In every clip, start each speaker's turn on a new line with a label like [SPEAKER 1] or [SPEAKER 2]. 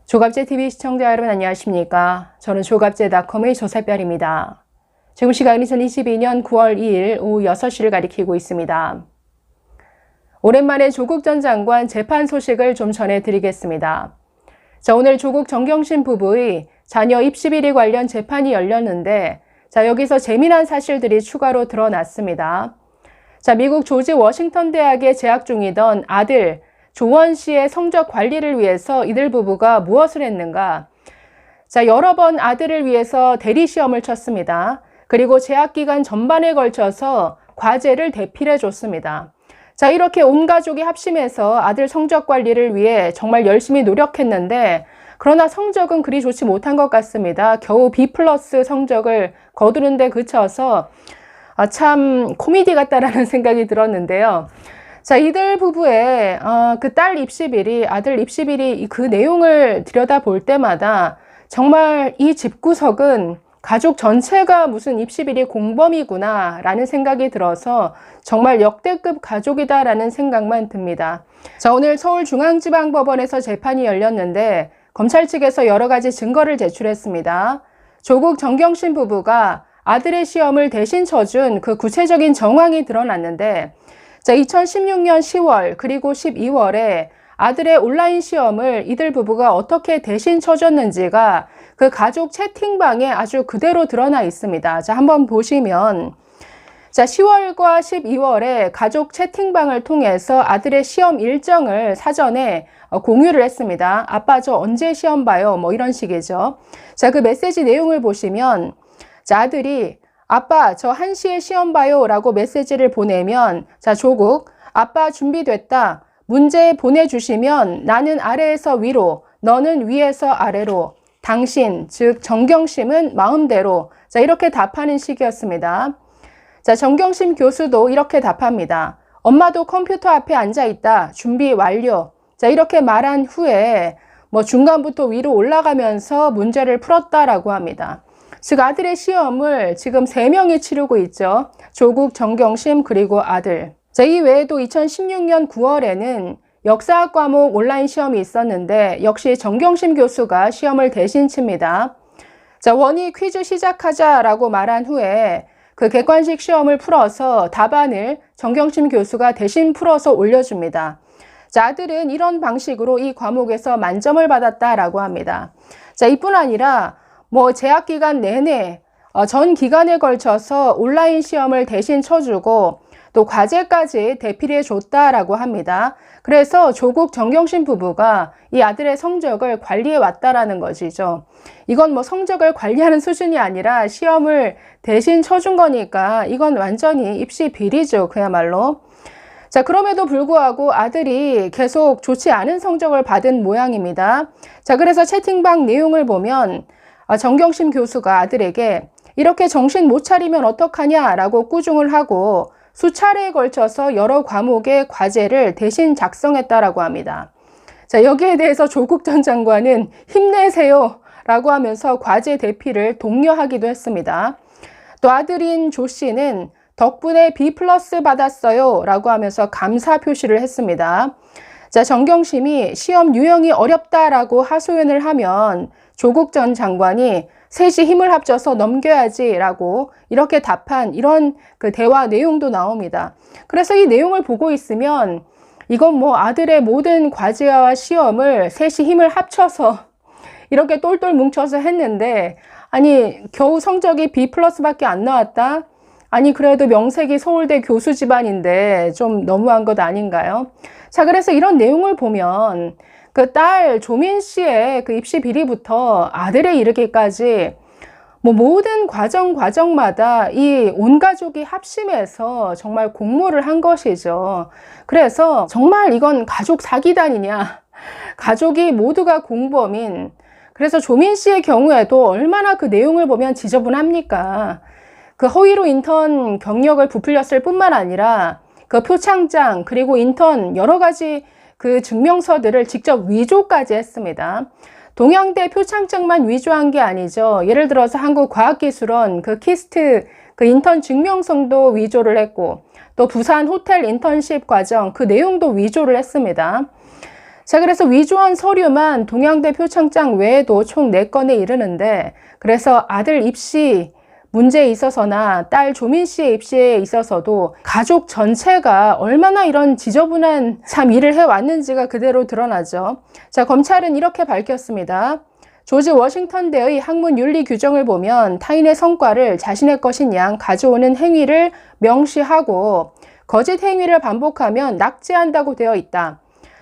[SPEAKER 1] 조갑제TV 시청자 여러분 안녕하십니까? 저는 조갑제닷컴의 조세별입니다. 지금 시각은 2022년 9월 2일 오후 6시를 가리키고 있습니다. 오랜만에 조국 전 장관 재판 소식을 좀 전해드리겠습니다. 자, 오늘 조국 정경심 부부의 자녀 입시 비리 관련 재판이 열렸는데 여기서 재미난 사실들이 추가로 드러났습니다. 미국 조지 워싱턴 대학에 재학 중이던 아들 조원 씨의 성적 관리를 위해서 이들 부부가 무엇을 했는가? 여러 번 아들을 위해서 대리 시험을 쳤습니다. 그리고 재학 기간 전반에 걸쳐서 과제를 대필해 줬습니다. 이렇게 온 가족이 합심해서 아들 성적 관리를 위해 정말 열심히 노력했는데 그러나 성적은 그리 좋지 못한 것 같습니다. 겨우 B+ 성적을 거두는 데 그쳐서 참 코미디 같다라는 생각이 들었는데요. 이들 부부의 그 딸 입시 비리, 아들 입시 비리 그 내용을 들여다볼 때마다 정말 이 집구석은 가족 전체가 무슨 입시 비리 공범이구나 라는 생각이 들어서 정말 역대급 가족이다 라는 생각만 듭니다. 오늘 서울중앙지방법원에서 재판이 열렸는데 검찰 측에서 여러 가지 증거를 제출했습니다. 조국 정경심 부부가 아들의 시험을 대신 쳐준 그 구체적인 정황이 드러났는데 2016년 10월 그리고 12월에 아들의 온라인 시험을 이들 부부가 어떻게 대신 쳐줬는지가 그 가족 채팅방에 아주 그대로 드러나 있습니다. 한번 보시면 10월과 12월에 가족 채팅방을 통해서 아들의 시험 일정을 사전에 공유를 했습니다. 아빠 저 언제 시험 봐요? 뭐 이런 식이죠. 그 메시지 내용을 보시면 아들이 아빠 저 1시에 시험 봐요 라고 메시지를 보내면 조국 아빠 준비됐다. 문제 보내주시면 나는 아래에서 위로 너는 위에서 아래로 당신 즉 정경심은 마음대로 이렇게 답하는 식이었습니다. 정경심 교수도 이렇게 답합니다. 엄마도 컴퓨터 앞에 앉아있다. 준비 완료. 이렇게 말한 후에 중간부터 위로 올라가면서 문제를 풀었다라고 합니다. 즉 아들의 시험을 지금 3명이 치르고 있죠. 조국, 정경심 그리고 아들. 이 외에도 2016년 9월에는 역사학 과목 온라인 시험이 있었는데 역시 정경심 교수가 시험을 대신 칩니다. 원희 퀴즈 시작하자라고 말한 후에 그 객관식 시험을 풀어서 답안을 정경심 교수가 대신 풀어서 올려줍니다. 아들은 이런 방식으로 이 과목에서 만점을 받았다라고 합니다. 이뿐 아니라 재학 기간 내내 전 기간에 걸쳐서 온라인 시험을 대신 쳐주고 또 과제까지 대필해 줬다라고 합니다. 그래서 조국 정경심 부부가 이 아들의 성적을 관리해 왔다라는 것이죠. 이건 성적을 관리하는 수준이 아니라 시험을 대신 쳐준 거니까 이건 완전히 입시 비리죠. 그야말로. 그럼에도 불구하고 아들이 계속 좋지 않은 성적을 받은 모양입니다. 그래서 채팅방 내용을 보면 정경심 교수가 아들에게 이렇게 정신 못 차리면 어떡하냐라고 꾸중을 하고 수차례에 걸쳐서 여러 과목의 과제를 대신 작성했다라고 합니다. 여기에 대해서 조국 전 장관은 힘내세요 라고 하면서 과제 대필을 독려하기도 했습니다. 또 아들인 조 씨는 덕분에 B+ 받았어요 라고 하면서 감사 표시를 했습니다. 정경심이 시험 유형이 어렵다라고 하소연을 하면 조국 전 장관이 셋이 힘을 합쳐서 넘겨야지 라고 이렇게 답한 이런 그 대화 내용도 나옵니다. 그래서 이 내용을 보고 있으면 이건 아들의 모든 과제와 시험을 셋이 힘을 합쳐서 이렇게 똘똘 뭉쳐서 했는데 아니 겨우 성적이 B+ 밖에 안 나왔다? 아니 그래도 명색이 서울대 교수 집안인데 좀 너무한 것 아닌가요? 그래서 이런 내용을 보면 그 딸 조민 씨의 그 입시 비리부터 아들에 이르기까지 모든 과정마다 이 온 가족이 합심해서 정말 공모를 한 것이죠. 그래서 정말 이건 가족 사기단이냐? 가족이 모두가 공범인. 그래서 조민 씨의 경우에도 얼마나 그 내용을 보면 지저분합니까? 그 허위로 인턴 경력을 부풀렸을 뿐만 아니라 그 표창장 그리고 인턴 여러 가지 그 증명서들을 직접 위조까지 했습니다. 동양대 표창장만 위조한 게 아니죠. 예를 들어서 한국과학기술원 그 키스트 그 인턴 증명서도 위조를 했고 또 부산 호텔 인턴십 과정 그 내용도 위조를 했습니다. 자, 그래서 위조한 서류만 동양대 표창장 외에도 총 4건에 이르는데, 그래서 아들 입시 문제에 있어서나 딸 조민 씨의 입시에 있어서도 가족 전체가 얼마나 이런 지저분한 참 일을 해왔는지가 그대로 드러나죠. 자, 검찰은 이렇게 밝혔습니다. 조지 워싱턴대의 학문 윤리 규정을 보면 타인의 성과를 자신의 것인 양 가져오는 행위를 명시하고 거짓 행위를 반복하면 낙제한다고 되어 있다.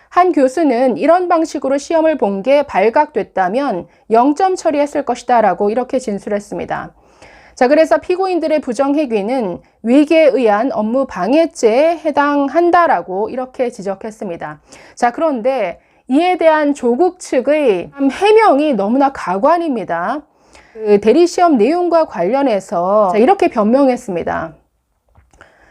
[SPEAKER 1] 한 교수는 이런 방식으로 시험을 본 게 발각됐다면 0점 처리했을 것이다 라고 이렇게 진술했습니다. 자, 그래서 피고인들의 부정행위는 위계에 의한 업무 방해죄에 해당한다라고 이렇게 지적했습니다. 자, 그런데 이에 대한 조국 측의 해명이 너무나 가관입니다. 그 대리시험 내용과 관련해서 이렇게 변명했습니다.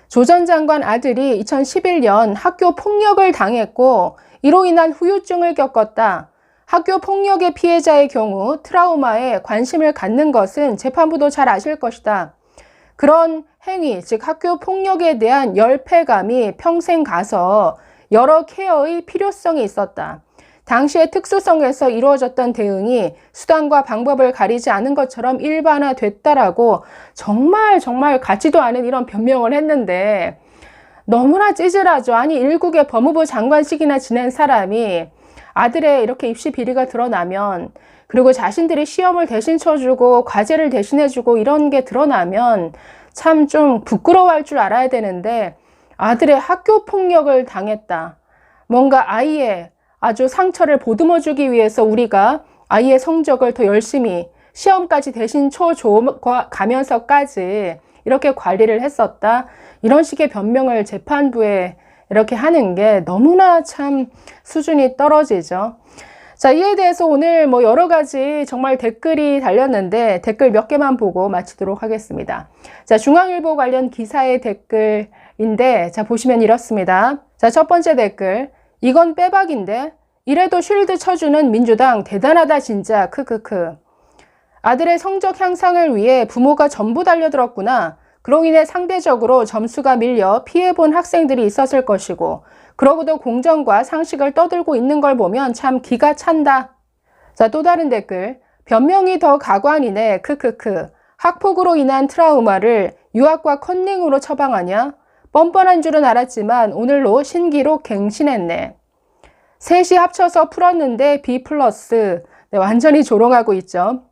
[SPEAKER 1] 조 전 장관 아들이 2011년 학교 폭력을 당했고 이로 인한 후유증을 겪었다. 학교 폭력의 피해자의 경우 트라우마에 관심을 갖는 것은 재판부도 잘 아실 것이다. 그런 행위, 즉 학교 폭력에 대한 열패감이 평생 가서 여러 케어의 필요성이 있었다. 당시의 특수성에서 이루어졌던 대응이 수단과 방법을 가리지 않은 것처럼 일반화됐다라고 정말 같지도 않은 이런 변명을 했는데 너무나 찌질하죠. 아니, 일국의 법무부 장관직이나 지낸 사람이 아들의 이렇게 입시 비리가 드러나면, 그리고 자신들이 시험을 대신 쳐주고 과제를 대신해주고 이런 게 드러나면 참 좀 부끄러워할 줄 알아야 되는데 아들의 학교 폭력을 당했다. 뭔가 아이의 아주 상처를 보듬어주기 위해서 우리가 아이의 성적을 더 열심히 시험까지 대신 쳐가면서까지 이렇게 관리를 했었다. 이런 식의 변명을 재판부에 이렇게 하는 게 너무나 참 수준이 떨어지죠. 자, 이에 대해서 오늘 여러 가지 정말 댓글이 달렸는데 댓글 몇 개만 보고 마치도록 하겠습니다. 자, 중앙일보 관련 기사의 댓글인데, 자, 보시면 이렇습니다. 자, 첫 번째 댓글. 이건 빼박인데? 이래도 쉴드 쳐주는 민주당 대단하다 진짜 크크크. 아들의 성적 향상을 위해 부모가 전부 달려들었구나. 그로 인해 상대적으로 점수가 밀려 피해본 학생들이 있었을 것이고, 그러고도 공정과 상식을 떠들고 있는 걸 보면 참 기가 찬다. 자, 또 다른 댓글. 변명이 더 가관이네 크크크. 학폭으로 인한 트라우마를 유학과 컨닝으로 처방하냐? 뻔뻔한 줄은 알았지만 오늘로 신기록 갱신했네. 셋이 합쳐서 풀었는데 B+. 네, 완전히 조롱하고 있죠.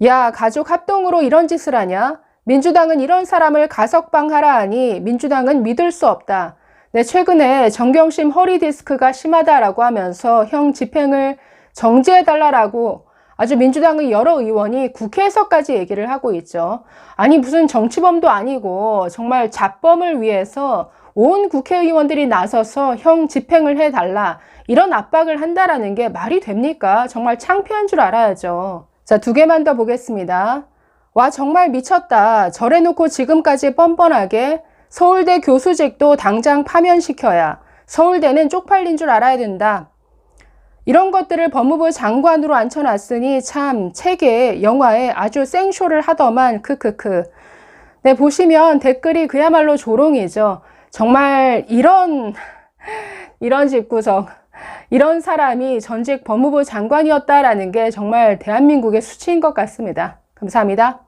[SPEAKER 1] 야, 가족 합동으로 이런 짓을 하냐? 민주당은 이런 사람을 가석방하라 하니 민주당은 믿을 수 없다. 네, 최근에 정경심 허리 디스크가 심하다라고 하면서 형 집행을 정지해달라고 아주 민주당의 여러 의원이 국회에서까지 얘기를 하고 있죠. 아니, 무슨 정치범도 아니고 정말 잡범을 위해서 온 국회의원들이 나서서 형 집행을 해달라, 이런 압박을 한다라는 게 말이 됩니까? 정말 창피한 줄 알아야죠. 자, 2개만 더 보겠습니다. 와, 정말 미쳤다. 저래놓고 지금까지 뻔뻔하게 서울대 교수직도 당장 파면시켜야 서울대는 쪽팔린 줄 알아야 된다. 이런 것들을 법무부 장관으로 앉혀놨으니 참 책에 영화에 아주 생쇼를 하더만 크크크. 네, 보시면 댓글이 그야말로 조롱이죠. 정말 이런 집구석, 이런 사람이 전직 법무부 장관이었다라는 게 정말 대한민국의 수치인 것 같습니다. 감사합니다.